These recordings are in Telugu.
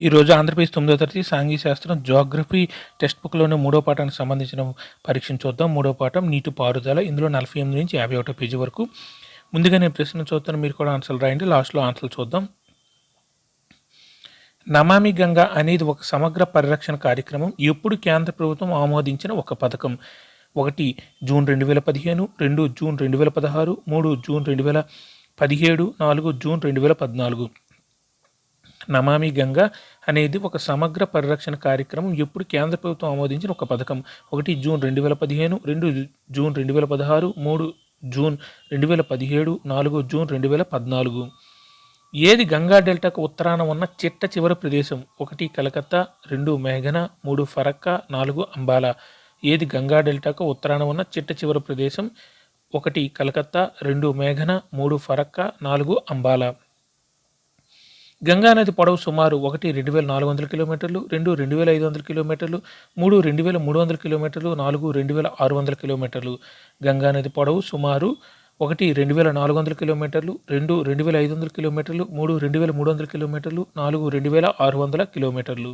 ఈరోజు ఆంధ్రప్రదేశ్ 9వ తరగతి సాంఘిక శాస్త్రం జియోగ్రఫీ టెక్స్ట్ బుక్‌లోని మూడో పాఠానికి సంబంధించిన పరీక్షను చూద్దాం. మూడో పాఠం నీటి పారుదల. ఇందులో 48 నుంచి 51 పేజీ వరకు. ముందుగా నేను ప్రశ్నలు చదువుతాను, మీరు కూడా ఆన్సర్లు రాయండి. లాస్ట్‌లో ఆన్సర్లు చూద్దాం. నమామి గంగా అనేది ఒక సమగ్ర పరిరక్షణ కార్యక్రమం. ఎప్పుడు కేంద్ర ప్రభుత్వం ఆమోదించిన ఒక పథకం. 1 జూన్ 2015, 2 జూన్ 2016, 3 జూన్ 2017, 4 జూన్ 2014. నమామి గంగా అనేది ఒక సమగ్ర పరిరక్షణ కార్యక్రమం. ఎప్పుడు కేంద్ర ప్రభుత్వం ఆమోదించిన ఒక పథకం. 1 జూన్ 2015, 2 జూన్ 2016, 3 జూన్ 2017, 4 జూన్ 2014. ఏది గంగా డెల్టాకు ఉత్తరాన ఉన్న చిట్ట చివరి ప్రదేశం. 1 కలకత్తా, 2 మేఘన, 3 ఫరక్కా, 4 అంబాలా. ఏది గంగా డెల్టాకు ఉత్తరాన ఉన్న చిట్ట చివరి ప్రదేశం. 1 కలకత్తా, 2 మేఘన, 3 ఫరక్కా, 4 అంబాలా. గంగానది పొడవు సుమారు 1 2400 కిలోమీటర్లు, 2 2500 కిలోమీటర్లు, 3 2300 కిలోమీటర్లు, 4 2600 కిలోమీటర్లు. గంగానది పొడవు సుమారు 1 2400 కిలోమీటర్లు, 2 2500 కిలోమీటర్లు, 3 2300 కిలోమీటర్లు, 4 2600 కిలోమీటర్లు.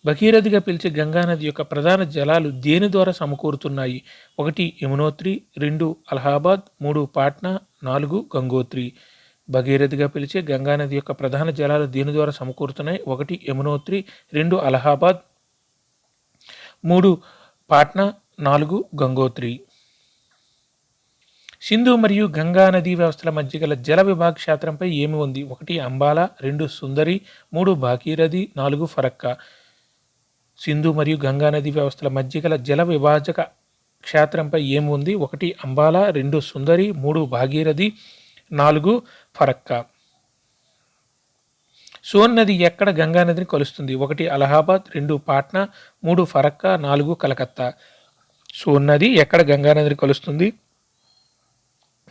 భగీరథిగా పిలిచే గంగానది యొక్క ప్రధాన జలాలు దేని ద్వారా సమకూరుతున్నాయి. 1 యమునోత్రి, 2 అలహాబాద్, 3 పాట్నా, 4 గంగోత్రి. భగీరథిగా పిలిచే గంగానది యొక్క ప్రధాన జలాలు దేని ద్వారా సమకూరుతున్నాయి. 1 యమునోత్రి, 2 అలహాబాద్, 3 పాట్నా, 4 గంగోత్రి. సింధు మరియు గంగా నదీ వ్యవస్థల మధ్య గల జల విభాగ క్షేత్రంపై ఏమి ఉంది. 1 అంబాలా, 2 సుందరి, 3 భాగీరథి, 4 ఫరక్కా. సింధు మరియు గంగా నదీ వ్యవస్థల మధ్య గల జల విభాజక క్షేత్రంపై ఏమి ఉంది. 1 అంబాలా, 2 సుందరి, 3 భాగీరథి, 4 ఫరక్కా. సోన్ నది ఎక్కడ గంగా నదిని కలుస్తుంది. 1 అలహాబాద్, 2 పాట్నా, 3 ఫరక్కా, 4 కలకత్తా. సోన్ నది ఎక్కడ గంగా నదిని కలుస్తుంది.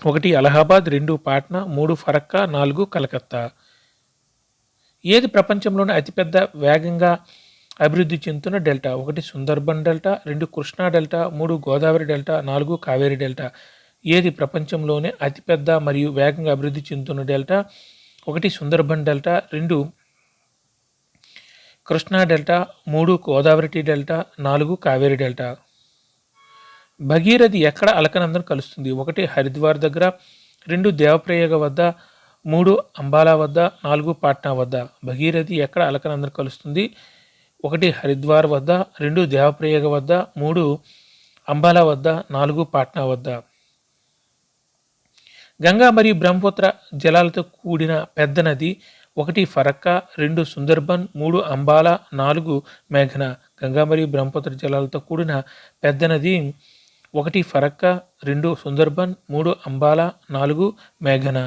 1 అలహాబాద్, 2 పాట్నా, 3 ఫరక్కా, 4 కలకత్తా. ఏది ప్రపంచంలోని అతిపెద్ద వేగంగా అభివృద్ధి చెందుతున్న delta. 1 Sundarban delta, 2 Krishna delta, 3 Godavari delta, 4 Kaveri delta. ఏది ప్రపంచంలోనే అతిపెద్ద మరియు వేగంగా అభివృద్ధి చెందుతున్న delta. 1 Sundarban delta, 2 Krishna delta, 3 Godavari delta, 4 Kaveri delta. Bhagirathi ఎక్కడ అలకనందను కలుస్తుంది. 1 హరిద్వార్ దగ్గర, 2 దేవప్రయాగ వద్ద, 3 అంబాలా వద్ద, 4 పాట్నా వద్ద. భగీరథి ఎక్కడ అలకనందను కలుస్తుంది. 1 హరిద్వార్ వద్ద, 2 దేవప్రయాగ వద్ద, 3 అంబాలా వద్ద, 4 పాట్నా వద్ద. గంగా మరియు బ్రహ్మపుత్ర జలాలతో కూడిన పెద్ద నది. 1 ఫరక్కా, 2 సుందర్బన్, 3 అంబాలా, 4 మేఘన. గంగా మరియు బ్రహ్మపుత్ర జలాలతో కూడిన పెద్ద నది. 1 ఫరక్కా, 2 సుందర్బన్, 3 అంబాలా, 4 మేఘన.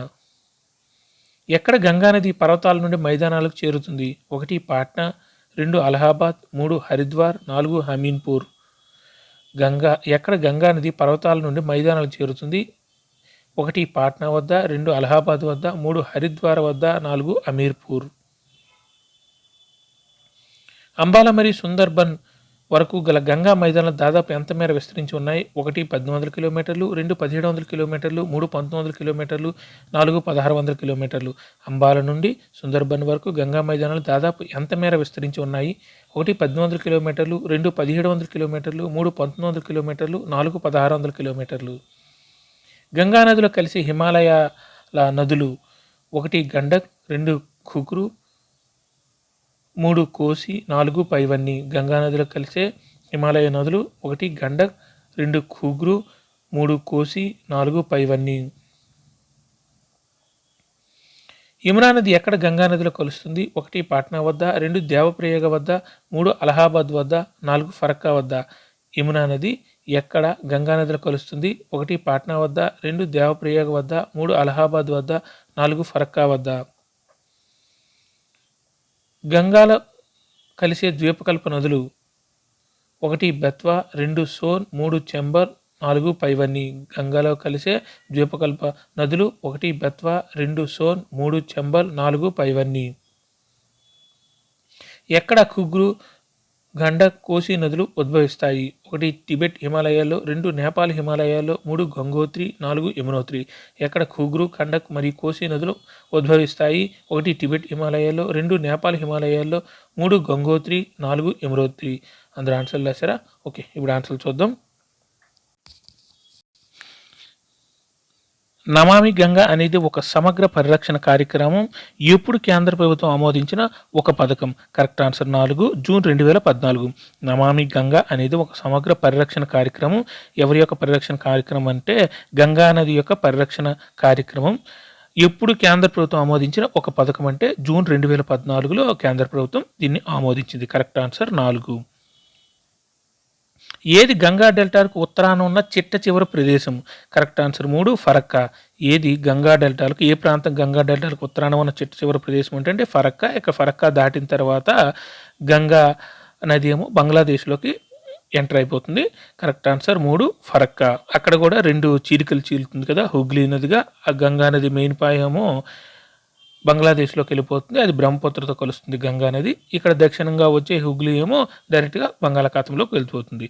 ఎక్కడ గంగానది పర్వతాల నుండి మైదానాలకు చేరుతుంది. 1 పాట్నా, 2 అలహాబాద్, 3 హరిద్వార్, 4 హమీన్పూర్. ఎక్కడ గంగానది పర్వతాల నుండి మైదానాలకు చేరుతుంది. 1 పాట్నా వద్ద, 2 అలహాబాద్ వద్ద, 3 హరిద్వార్ వద్ద, 4 అమీర్పూర్. అంబాలా మరియు సుందర్బన్ వరకు గల గంగా మైదానాలు దాదాపు ఎంత మేర విస్తరించి ఉన్నాయి. 1 1800 కిలోమీటర్లు, 2 1700 కిలోమీటర్లు, 3 1900 కిలోమీటర్లు, 4 1600 కిలోమీటర్లు. అంబాలా నుండి సుందర్బన్ వరకు గంగా మైదానాలు దాదాపు ఎంత మేర విస్తరించి ఉన్నాయి. 1 1800 కిలోమీటర్లు, 2 1700 కిలోమీటర్లు, 3 1900 కిలోమీటర్లు, 4 1600 కిలోమీటర్లు. గంగా నదిలో కలిసి హిమాలయాల నదులు. 1 గండక్, 2 ఖుగ్రు, 3 కోసి, 4 పైవన్నీ. గంగా నదిలో కలిసే హిమాలయ నదులు. 1 గండక్, 2 ఖుగ్రు, 3 కోసి, 4 పైవన్నీ. యమునా నది ఎక్కడ గంగా నదిలో కలుస్తుంది. 1 పాట్నా వద్ద, 2 దేవప్రయాగ వద్ద, 3 అలహాబాద్ వద్ద, 4 ఫరక్కా వద్ద. యమునా నది ఎక్కడ గంగా నదిలో కలుస్తుంది. 1 పాట్నా వద్ద, 2 దేవప్రయాగ వద్ద, 3 అలహాబాద్ వద్ద, 4 ఫరక్కా వద్ద. గంగాలో కలిసే ద్వీపకల్ప నదులు. 1 బెత్వా, 2 సోన్, 3 చెంబర్, 4 పైవన్నీ. గంగాలో కలిసే ద్వీపకల్ప నదులు. 1 బెత్వా, 2 సోన్, 3 చెంబల్, 4 పైవన్నీ. ఎక్కడ ఖుగ్రు గండక్, కోసి నదులు ఉద్భవిస్తాయి? 1 టిబెట్ హిమాలయాల్లో, 2 నేపాల్ హిమాలయాల్లో, 3 గంగోత్రి, 4 యమునోత్రి. ఎక్కడ ఖుగ్రు, గండక్ మరియు కోసి నదులు ఉద్భవిస్తాయి? 1 టిబెట్ హిమాలయాల్లో, 2 నేపాల్ హిమాలయాల్లో, 3 గంగోత్రి, 4 యమునోత్రి. అందరూ ఆన్సర్లు రాశారా? ఓకే, ఇప్పుడు ఆన్సర్లు చూద్దాం. నమామి గంగా అనేది ఒక సమగ్ర పరిరక్షణ కార్యక్రమం. ఎప్పుడు కేంద్ర ప్రభుత్వం ఆమోదించిన ఒక పథకం? Correct answer 4 June 2014. నమామి గంగా అనేది ఒక సమగ్ర పరిరక్షణ కార్యక్రమం. ఎవరి యొక్క పరిరక్షణ కార్యక్రమం అంటే గంగా నది యొక్క పరిరక్షణ కార్యక్రమం. ఎప్పుడు కేంద్ర ప్రభుత్వం ఆమోదించిన ఒక పథకం అంటే జూన్ 2014లో కేంద్ర ప్రభుత్వం దీన్ని ఆమోదించింది. Correct answer 4. ఏది గంగా డెల్టాకు ఉత్తరాన ఉన్న చిట్ట చివరి ప్రదేశం? Correct answer 3 Farakka. ఏది గంగా డెల్టాలకు, ఏ ప్రాంతం గంగా డెల్టాలకు ఉత్తరాన ఉన్న చిట్ట చివరి ప్రదేశం అంటే ఫరక్కా. ఇక ఫరక్కా దాటిన తర్వాత గంగా నది ఏమో బంగ్లాదేశ్లోకి ఎంటర్ అయిపోతుంది. Correct answer 3 Farakka. అక్కడ కూడా 2 చీలికలు చీలుతుంది కదా, హుగ్లీ నదిగా. ఆ గంగా నది మెయిన్ పాయేమో బంగ్లాదేశ్లోకి వెళ్ళిపోతుంది, అది బ్రహ్మపుత్రతో కలుస్తుంది గంగా నది. ఇక్కడ దక్షిణంగా వచ్చే హుగ్లీ ఏమో డైరెక్ట్గా బంగాళాఖాతంలోకి వెళ్ళిపోతుంది.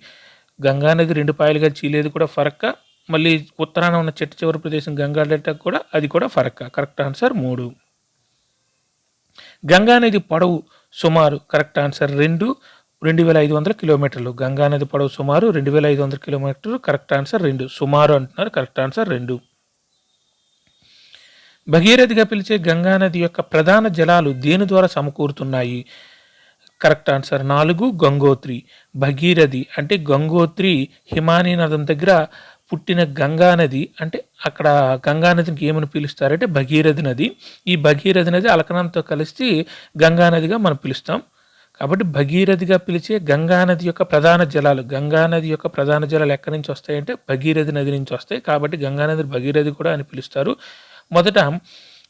గంగా నది 2 పాయలుగా చీలేది కూడా ఫరక్కా. మళ్ళీ ఉత్తరాన ఉన్న చిట్ట చివరి ప్రదేశం గంగా డెల్టా కూడా, అది కూడా ఫరక్కా. Correct answer 3. గంగా నది పొడవు సుమారు? కరెక్ట్ ఆన్సర్ 2 2500 కిలోమీటర్లు. గంగా నది పొడవు సుమారు 2500 కిలోమీటర్లు. Correct answer 2. సుమారు అంటున్నారు, కరెక్ట్ ఆన్సర్ 2. భగీరథిగా పిలిచే గంగానది యొక్క ప్రధాన జలాలు దేని ద్వారా సమకూరుతున్నాయి? Correct answer 4 Gangotri. భగీరథి అంటే గంగోత్రి హిమానీ నదం దగ్గర పుట్టిన గంగానది. అంటే అక్కడ గంగానదికి ఏమని పిలుస్తారంటే భగీరథి నది. ఈ భగీరథి నది అలకనంతో కలిసి గంగానదిగా మనం పిలుస్తాం. కాబట్టి భగీరథిగా పిలిచే గంగానది యొక్క ప్రధాన జలాలు, గంగానది యొక్క ప్రధాన జలాలు ఎక్కడి నుంచి వస్తాయంటే భగీరథి నది నుంచి వస్తాయి. కాబట్టి గంగానది భగీరథి కూడా అని పిలుస్తారు. మొదట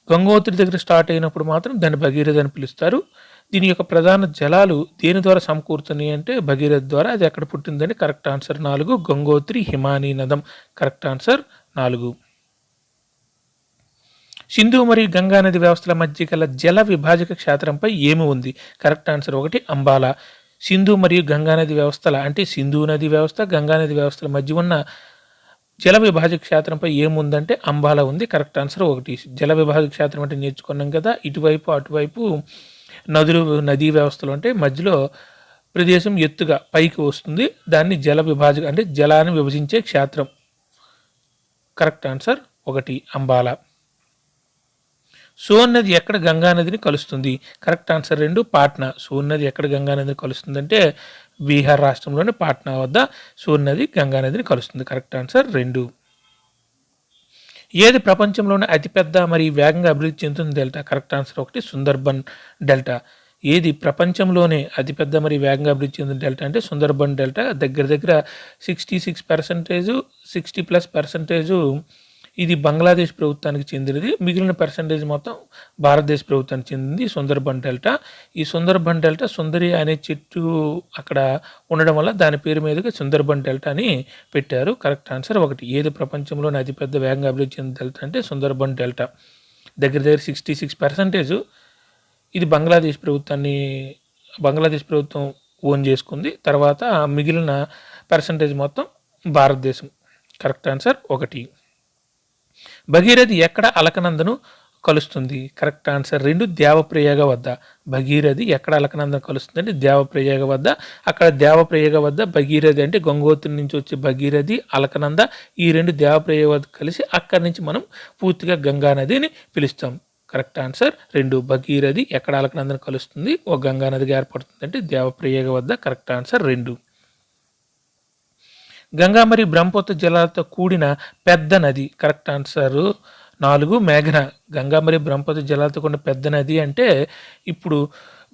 గంగోత్రి దగ్గర స్టార్ట్ అయినప్పుడు మాత్రం దాన్ని భగీరథి అని పిలుస్తారు. దీని యొక్క ప్రధాన జలాలు దేని ద్వారా సమకూరుతున్నాయి అంటే భగీరథి ద్వారా. అది ఎక్కడ పుట్టిందని కరెక్ట్ ఆన్సర్ 4 గంగోత్రి హిమానీ నదం. Correct answer 4. సింధు మరియు గంగా నది వ్యవస్థల మధ్య గల జల విభాజక క్షేత్రంపై ఏమి ఉంది? Correct answer 1 Ambala. సింధు మరియు గంగా నది వ్యవస్థల అంటే సింధు నది వ్యవస్థ, గంగా నది వ్యవస్థల మధ్య ఉన్న జల విభాజక క్షేత్రంపై ఏముందంటే అంబాలా ఉంది. Correct answer 1. జల విభాజక క్షేత్రం అంటే నేర్చుకున్నాం కదా, ఇటువైపు అటువైపు నదీ వ్యవస్థలు అంటే మధ్యలో ప్రదేశం ఎత్తుగా పైకి వస్తుంది, దాన్ని జల విభాజక అంటే జలాన్ని విభజించే క్షేత్రం. Correct answer 1 Ambala. సోన్ నది ఎక్కడ గంగా నదిని కలుస్తుంది? Correct answer 2 Patna. సోన్ నది ఎక్కడ గంగా నదిని కలుస్తుంది అంటే బీహార్ రాష్ట్రంలోని పాట్నా వద్ద సోన్ నది గంగా నదిని కలుస్తుంది. Correct answer 2. ఏది ప్రపంచంలోనే అతిపెద్ద మరియు వేగంగా అభివృద్ధి చెందుతున్న delta? Correct answer 1 Sundarban delta. ఏది ప్రపంచంలోనే అతిపెద్ద మరియు వేగంగా అభివృద్ధి చెందిన డెల్టా అంటే సుందర్బన్ డెల్టా. దగ్గర 66%, 60+% ఇది బంగ్లాదేశ్ ప్రభుత్వానికి చెందినది. మిగిలిన పర్సంటేజ్ మొత్తం భారతదేశ ప్రభుత్వానికి చెందింది సుందర్బన్ డెల్టా. ఈ సుందర్బన్ డెల్టా సుందరి అనే చెట్టు అక్కడ ఉండడం వల్ల దాని పేరు మీదుగా సుందర్బన్ డెల్టా అని పెట్టారు. Correct answer 1. ఏది ప్రపంచంలోని అతిపెద్ద వేగంగా అభివృద్ధి చెందిన డెల్టా అంటే సుందర్బన్ డెల్టా. దగ్గర 66%. ఇది బంగ్లాదేశ్ ప్రభుత్వం ఓన్ చేసుకుంది. తర్వాత మిగిలిన పర్సంటేజ్ మొత్తం భారతదేశం. Correct answer 1. భగీరథి ఎక్కడ అలకనందను కలుస్తుంది? కరెక్ట్ ఆన్సర్ 2 దేవప్రయాగ వద్ద. భగీరథి ఎక్కడ అలకనందను కలుస్తుంది అంటే దేవప్రయాగ వద్ద. అక్కడ దేవప్రయాగ వద్ద భగీరథి అంటే గంగోత్రి నుంచి వచ్చే భగీరథి, అలకనంద ఈ 2 దేవప్రయాగ వద్ద కలిసి అక్కడి నుంచి మనం పూర్తిగా గంగా నదిని పిలుస్తాం. కరెక్ట్ ఆన్సర్ 2 భగీరథి ఎక్కడ అలకనందను కలుస్తుంది, ఒక గంగా నదిగా ఏర్పడుతుంది అంటే దేవప్రయాగ వద్ద. Correct answer 2. గంగా మరియు బ్రహ్మపుత్ర జలాలతో కూడిన పెద్ద నది? కరెక్ట్ ఆన్సర్ 4 మేఘన. గంగా మరియు బ్రహ్మపుత్ర జలాలతో కూడిన పెద్ద నది అంటే ఇప్పుడు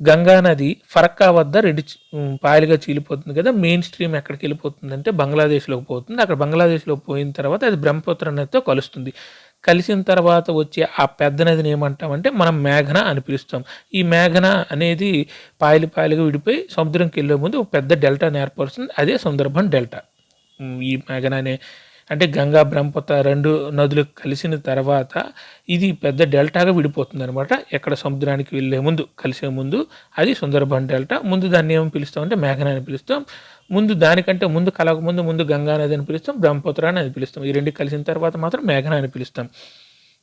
గంగా నది ఫరక్కా వద్ద 2 పాయలుగా చీలిపోతుంది కదా, మెయిన్ స్ట్రీమ్ ఎక్కడికి వెళ్ళిపోతుంది అంటే బంగ్లాదేశ్లోకి పోతుంది. అక్కడ బంగ్లాదేశ్లోకి పోయిన తర్వాత అది బ్రహ్మపుత్ర నదితో కలుస్తుంది. కలిసిన తర్వాత వచ్చే ఆ పెద్ద నదిని ఏమంటామంటే మనం మేఘన అని పిలుస్తాం. ఈ మేఘన అనేది పాయలుగా విడిపోయి సముద్రంకి వెళ్ళే ముందు ఒక పెద్ద డెల్టాని ఏర్పరుస్తుంది, అదే సుందర్బన్ డెల్టా. ఈ మేఘన అంటే గంగా బ్రహ్మపుత్ర 2 నదులు కలిసిన తర్వాత ఇది పెద్ద డెల్టాగా విడిపోతుందనమాట. ఎక్కడ సముద్రానికి వెళ్ళే ముందు, కలిసే ముందు అది సుందర్బన్ డెల్టా. ముందు దాన్ని ఏమని పిలుస్తామంటే మేఘన అని పిలుస్తాం. ముందు దానికంటే ముందు కలగకముందు ముందు గంగా నది అని పిలుస్తాం, బ్రహ్మపుత్ర అని పిలుస్తాం. ఈ 2 కలిసిన తర్వాత మాత్రం మేఘన అని పిలుస్తాం.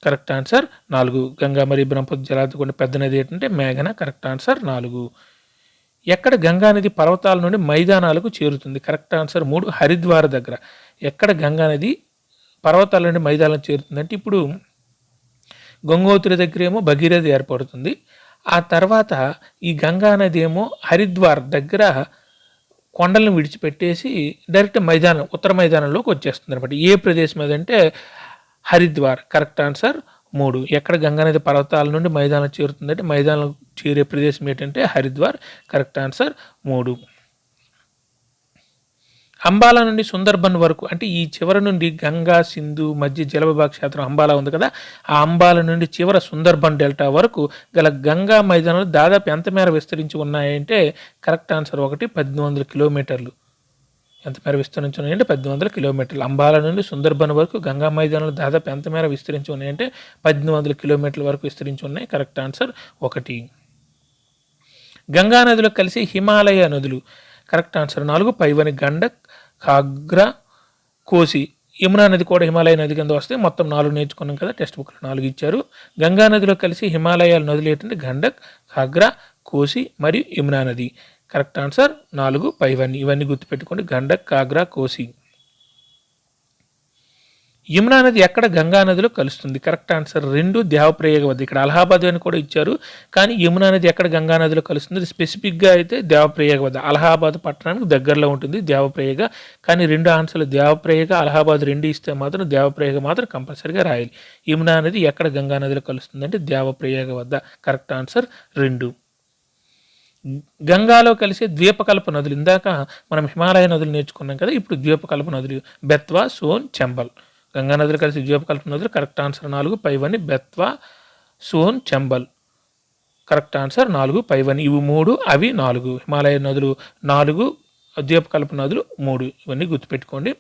Correct answer 4. గంగా మరియు బ్రహ్మపుత్ర జలాలతో పెద్ద నది ఏంటంటే మేఘన. Correct answer 4. ఎక్కడ గంగా నది పర్వతాల నుండి మైదానాలకు చేరుతుంది? Correct answer 3. హరిద్వార్ దగ్గర. ఎక్కడ గంగా నది పర్వతాల నుండి మైదానాలకు చేరుతుంది అంటే ఇప్పుడు గంగోత్రి దగ్గర ఏమో భగీరథి ఏర్పడుతుంది. ఆ తర్వాత ఈ గంగా నది ఏమో హరిద్వార్ దగ్గర కొండలను విడిచిపెట్టేసి డైరెక్ట్ మైదానం, ఉత్తర మైదానంలోకి వచ్చేస్తుంది అనమాట. ఏ ప్రదేశం అదంటే హరిద్వార్. Correct answer 3. ఎక్కడ గంగానది పర్వతాల నుండి మైదానం చేరుతుందంటే మైదానం చేరే ప్రదేశం ఏంటంటే హరిద్వార్. Correct answer 3. అంబాలా నుండి సుందర్బన్ వరకు అంటే ఈ చివరి నుండి గంగా సింధు మధ్య జలవిభాగ క్షేత్రం అంబాలా ఉంది కదా, ఆ అంబాలా నుండి చివర సుందర్బన్ డెల్టా వరకు గల గంగా మైదానాలు దాదాపు ఎంత మేర విస్తరించి ఉన్నాయంటే కరెక్ట్ ఆన్సర్ 1. 1800 కిలోమీటర్లు. ఎంత మేర విస్తరించి ఉన్నాయంటే 1800 కిలోమీటర్లు. అంబాలా నుండి సుందర్బన్ వరకు గంగా మైదానాలు దాదాపు ఎంత మేర విస్తరించి ఉన్నాయంటే 1800 కిలోమీటర్ల వరకు విస్తరించి ఉన్నాయి. Correct answer 1. గంగా నదిలో కలిసి హిమాలయ నదులు. Correct answer 4. పైవని, గండక్, ఖాగ్రా, కోసి. యమునా నది కూడా హిమాలయ నది కింద వస్తే మొత్తం 4 నేర్చుకున్నాం కదా, టెక్స్ట్ బుక్లో 4 ఇచ్చారు. గంగా నదిలో కలిసి హిమాలయాల నదులు ఏంటంటే గండక్, ఖాగ్రా, కోసి మరియు యమునా నది. Correct answer 4. పైవని. ఇవన్నీ గుర్తుపెట్టుకోండి, గండక్, ఖాగ్రా, కోసి. యమునా నది ఎక్కడ గంగా నదిలో కలుస్తుంది? Correct answer 2. దేవప్రయాగ వద్ద. ఇక్కడ అలహాబాద్ అని కూడా ఇచ్చారు, కానీ యమునా నది ఎక్కడ గంగా నదిలో కలుస్తుంది స్పెసిఫిక్గా అయితే దేవప్రయాగ వద్ద. అలహాబాద్ పట్టణానికి దగ్గరలో ఉంటుంది దేవప్రయాగ. కానీ 2 ఆన్సర్లు దేవప్రయాగ, అలహాబాద్ 2 ఇస్తే మాత్రం దేవప్రయాగ మాత్రం కంపల్సరీగా రాయాలి. యమునా నది ఎక్కడ గంగా నదిలో కలుస్తుంది అంటే దేవప్రయాగ వద్ద. Correct answer 2. గంగాలో కలిసే ద్వీపకల్ప నదులు. ఇందాక మనం హిమాలయ నదులు నేర్చుకున్నాం కదా, ఇప్పుడు ద్వీపకల్ప నదులు బెత్వా, సోన్, చంబల్. గంగా నదులు కలిసి ద్వీపకల్ప నదులు. Correct answer 4. పైవని, బెత్వా, సోన్, చంబల్. Correct answer 4. పైవని. ఇవి 3, అవి 4. హిమాలయ నదులు 4, ద్వీపకల్ప నదులు 3. ఇవన్నీ గుర్తుపెట్టుకోండి.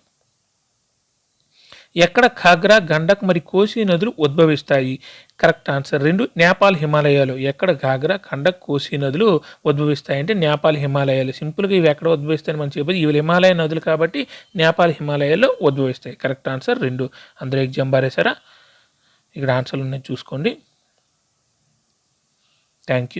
ఎక్కడ ఖాగ్రా, గండక్ మరియు కోసి నదులు ఉద్భవిస్తాయి? Correct answer 2. నేపాల్ హిమాలయాలు. ఎక్కడ ఖాగ్రా, గండక్, కోసి నదులు ఉద్భవిస్తాయి అంటే నేపాల్ హిమాలయాలు. సింపుల్గా ఇవి ఎక్కడ ఉద్భవిస్తాయని మనం చెప్పేది, ఇవి హిమాలయ నదులు కాబట్టి నేపాల్ హిమాలయాల్లో ఉద్భవిస్తాయి. Correct answer 2. అందరూ ఎగ్జామ్ బారేసారా? ఇక్కడ ఆన్సర్లు ఉన్నాయి చూసుకోండి. Thank you.